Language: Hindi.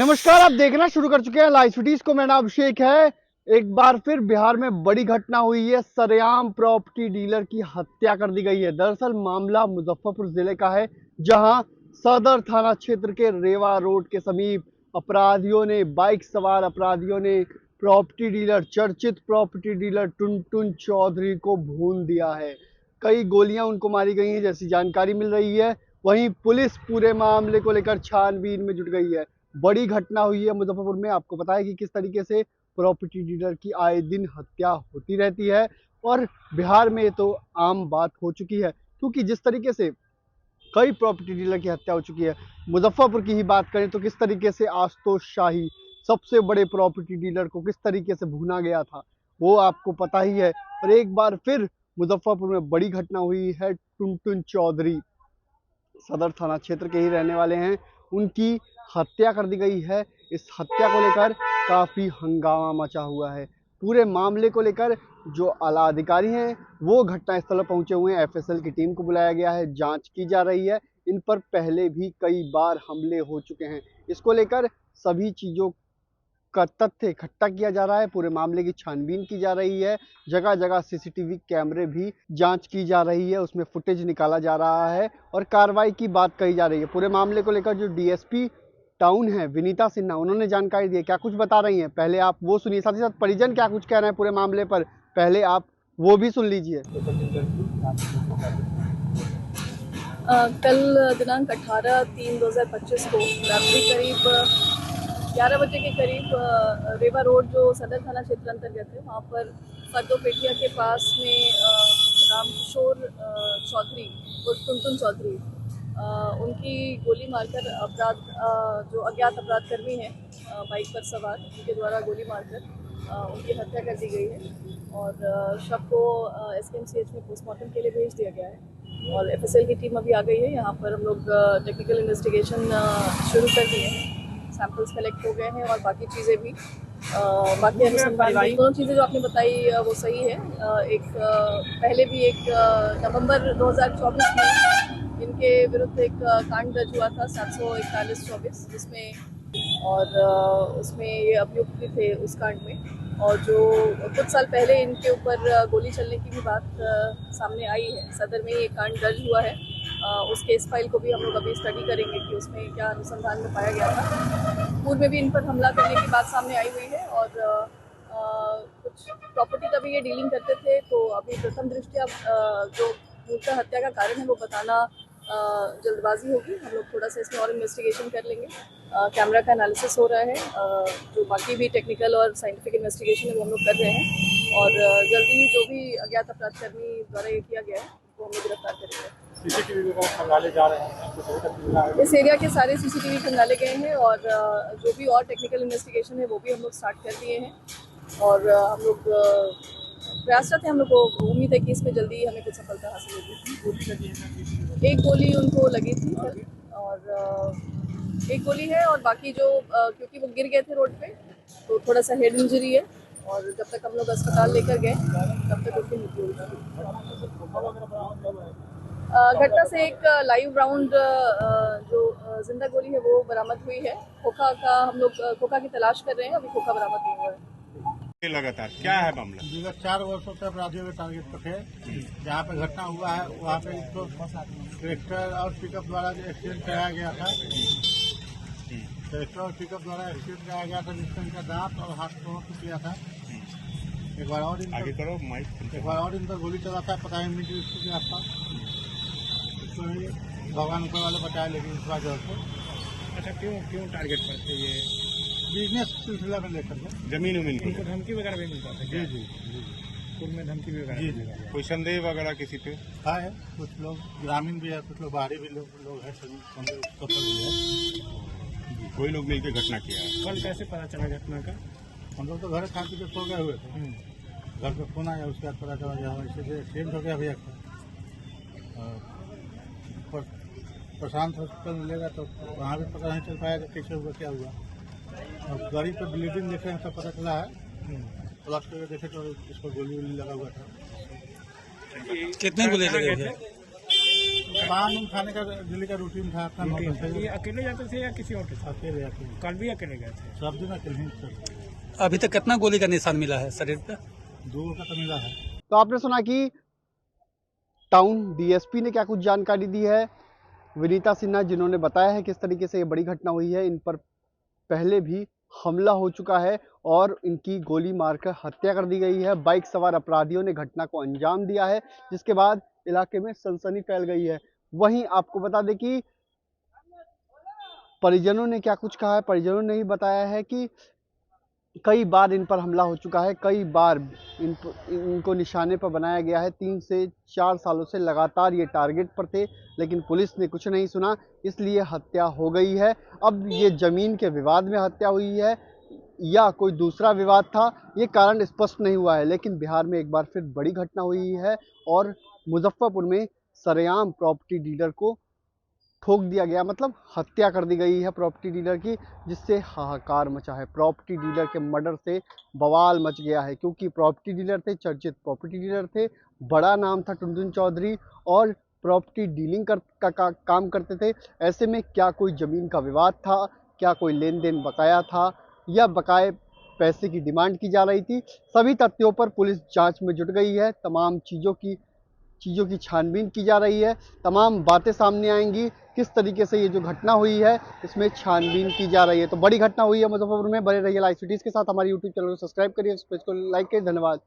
नमस्कार, आप देखना शुरू कर चुके हैं लाइव सिटीज को। मेरा नाम अभिषेक है। एक बार फिर बिहार में बड़ी घटना हुई है। सरेआम प्रॉपर्टी डीलर की हत्या कर दी गई है। दरअसल मामला मुजफ्फरपुर जिले का है, जहां सदर थाना क्षेत्र के रेवा रोड के समीप बाइक सवार अपराधियों ने चर्चित प्रॉपर्टी डीलर टुनटुन चौधरी को भून दिया है। कई गोलियां उनको मारी गई हैं जैसी जानकारी मिल रही है। वहीं पुलिस पूरे मामले को लेकर छानबीन में जुट गई है। बड़ी घटना हुई है मुजफ्फरपुर में। आपको पता है कि किस तरीके से प्रॉपर्टी डीलर की आए दिन हत्या होती रहती है और बिहार में तो आम बात हो चुकी है, क्योंकि जिस तरीके से कई प्रॉपर्टी डीलर की हत्या हो चुकी है। मुजफ्फरपुर की ही बात करें तो किस तरीके से आशुतोष शाही, सबसे बड़े प्रॉपर्टी डीलर को किस तरीके से भूना गया था, वो आपको पता ही है। और एक बार फिर मुजफ्फरपुर में बड़ी घटना हुई है। टुनटुन चौधरी सदर थाना क्षेत्र के ही रहने वाले हैं, उनकी हत्या कर दी गई है। इस हत्या को लेकर काफी हंगामा मचा हुआ है। पूरे मामले को लेकर जो आला अधिकारी हैं वो घटनास्थल पर पहुंचे हुए हैं। एफएसएल की टीम को बुलाया गया है, जांच की जा रही है। इन पर पहले भी कई बार हमले हो चुके हैं। इसको लेकर सभी चीजों का तथ्य इकट्ठा किया जा रहा है। पूरे मामले की छानबीन की जा रही है। जगह जगह सीसीटीवी कैमरे भी जांच की जा रही है, उसमें फुटेज निकाला जा रहा है और कार्रवाई की बात कही जा रही है। पूरे मामले को लेकर जो डीएसपी टाउन है विनीता सिन्हा, उन्होंने जानकारी दी है। क्या कुछ बता रही हैं, पहले आप वो सुनिए। साथ ही साथ परिजन क्या कुछ कह रहे हैं पूरे मामले पर, पहले आप वो भी सुन लीजिए। कल दिनांक 18/3/2025 को रात्रि करीब 11 बजे के करीब रेवा रोड जो सदर थाना क्षेत्र अंतर्गत है, वहाँ पर फर्दोपेटिया के पास में रामकिशोर चौधरी और टुनटुन चौधरी, उनकी गोली मारकर जो अज्ञात अपराध कर्मी हैं बाइक पर सवार, उनके द्वारा गोली मारकर उनकी हत्या कर दी गई है और शव को SKMCH में पोस्टमार्टम के लिए भेज दिया गया है। और FSL की टीम अभी आ गई है। यहाँ पर हम लोग टेक्निकल इन्वेस्टिगेशन शुरू कर दिए हैं। सैंपल्स कलेक्ट हो गए हैं और बाकी चीज़ें भी बाकी अनुसंधान, दोनों चीज़ें जो आपने बताई वो सही है। पहले भी एक नवंबर 2024 में इनके विरुद्ध एक कांड दर्ज हुआ था 741-24, जिसमें और उसमें ये अभियुक्त भी थे उस कांड में। और जो कुछ साल पहले इनके ऊपर गोली चलने की भी बात सामने आई है। सदर में ये कांड दर्ज हुआ है। उस केस फाइल को भी हम लोग अभी स्टडी करेंगे कि उसमें क्या अनुसंधान में पाया गया था। पूर्व में भी इन पर हमला करने की बात सामने आई हुई है और कुछ प्रॉपर्टी का भी ये डीलिंग करते थे। तो अभी प्रथम दृष्टया जो मूलतः हत्या का कारण है वो बताना जल्दबाजी होगी। हम लोग थोड़ा सा इसमें और इन्वेस्टिगेशन कर लेंगे। कैमरा का एनालिसिस हो रहा है। जो बाकी भी टेक्निकल और साइंटिफिक इन्वेस्टिगेशन है वो हम लोग कर रहे हैं और जल्दी ही जो भी अज्ञात अपराध कर्मी द्वारा ये किया गया है वो हम लोग गिरफ्तार करेंगे। सीसीटीवी खंगाले जा रहे हैं, इस एरिया के सारे सीसीटीवी खंगाले गए हैं और जो भी और टेक्निकल इन्वेस्टिगेशन है वो भी हम लोग स्टार्ट कर दिए हैं और हम लोग प्रयासरत हैं। हम लोग को उम्मीद है कि इसमें जल्दी हमें कुछ सफलता हासिल होगी। एक गोली उनको लगी थी और एक गोली है और बाकी जो क्योंकि वो गिर गए थे रोड पे तो थोड़ा सा हेड इंजरी है और जब तक हम लोग अस्पताल लेकर गए तब तक उनकी मृत्यु हुई। घटना से एक लाइव राउंड जो जिंदा गोली है वो बरामद हुई है। खोखा का हम लोग खोखा की तलाश कर रहे हैं, अभी खोखा बरामद नहीं हुआ है। लगातार क्या है मामला? विगत 4 वर्षों से अपराधियों के टारगेट पर थे। जहाँ पे घटना हुआ है वहाँ पे इसको ट्रैक्टर और पिकअप द्वारा जो एक्सीडेंट कराया गया था, ट्रैक्टर और पिकअप द्वारा एक्सीडेंट कराया गया था, जिससे इनका दांत और हाथ दोनों टूट गया था। एक बार और इन पर गोली चला था, पता नहीं कि इसके आसपास भगवान ऊपर वाले बचाए, लेकिन इस बार अच्छा क्यों टारगेट पर थे? ये बिजनेस सिलसिला में लेकर के जमीन उनको धमकी वगैरह भी मिलता था? जी स्कूल में धमकी वगैरह? जी। कोई संदेह वगैरह किसी पे है? कुछ लोग ग्रामीण भी है, कुछ लोग बाहरी भी लोग हैं, संदेह भी है। कोई लोग मिलकर घटना किया है। कल कैसे पता चला घटना का? हम लोग तो घर खा पी के सो गए हुए थे। घर पे फोन आया, उसके बाद पता चला ऐसे एक्सीडेंट हो गया भैया का। प्रशांत हॉस्पिटल मिलेगा तो वहाँ भी पता नहीं चल पाएगा कैसे हुआ क्या हुआ। और गाड़ी पर ब्लीडिंग देखे हैं तो पता चला है। प्लस करके देखे तो इसको गोली वोली लगा हुआ था। कितने गोली लगे थे? पान उन खाने का डेली का रूटीन था अपना। ये अकेले जाते थे या किसी और के साथ? अकेले अकेले कल भी अकेले गए थे? सब दिन अकेले ही सब। अभी तक कितना गोली का निशान मिला है शरीर पे? 2 का तो मिला है। तो आपने सुना कि टाउन डीएसपी ने क्या कुछ जानकारी दी है। विनीता सिन्हा जिन्होंने बताया है किस तरीके से ये बड़ी घटना हुई है, इन पर पहले भी हमला हो चुका है और इनकी गोली मारकर हत्या कर दी गई है। बाइक सवार अपराधियों ने घटना को अंजाम दिया है, जिसके बाद इलाके में सनसनी फैल गई है। वहीं आपको बता दें कि परिजनों ने क्या कुछ कहा है। परिजनों ने ही बताया है कि कई बार इन पर हमला हो चुका है, कई बार इनको निशाने पर बनाया गया है। 3 से 4 सालों से लगातार ये टारगेट पर थे, लेकिन पुलिस ने कुछ नहीं सुना, इसलिए हत्या हो गई है। अब ये जमीन के विवाद में हत्या हुई है या कोई दूसरा विवाद था, ये कारण स्पष्ट नहीं हुआ है। लेकिन बिहार में एक बार फिर बड़ी घटना हुई है और मुजफ्फरपुर में सरेआम प्रॉपर्टी डीलर को ठोक दिया गया, मतलब हत्या कर दी गई है प्रॉपर्टी डीलर की, जिससे हाहाकार मचा है। प्रॉपर्टी डीलर के मर्डर से बवाल मच गया है, क्योंकि प्रॉपर्टी डीलर थे, चर्चित प्रॉपर्टी डीलर थे, बड़ा नाम था टुनटुन चौधरी और प्रॉपर्टी डीलिंग काम करते थे। ऐसे में क्या कोई ज़मीन का विवाद था, क्या कोई लेन देन बकाया था या बकाए पैसे की डिमांड की जा रही थी, सभी तथ्यों पर पुलिस जांच में जुट गई है। तमाम चीज़ों की छानबीन की जा रही है, तमाम बातें सामने आएंगी। किस तरीके से ये जो घटना हुई है इसमें छानबीन की जा रही है। तो बड़ी घटना हुई है मुजफ्फरपुर में। बने रहिए लाइव सिटीज़ के साथ। हमारे यूट्यूब चैनल को सब्सक्राइब करिए, इस पेज को लाइक करिए। धन्यवाद।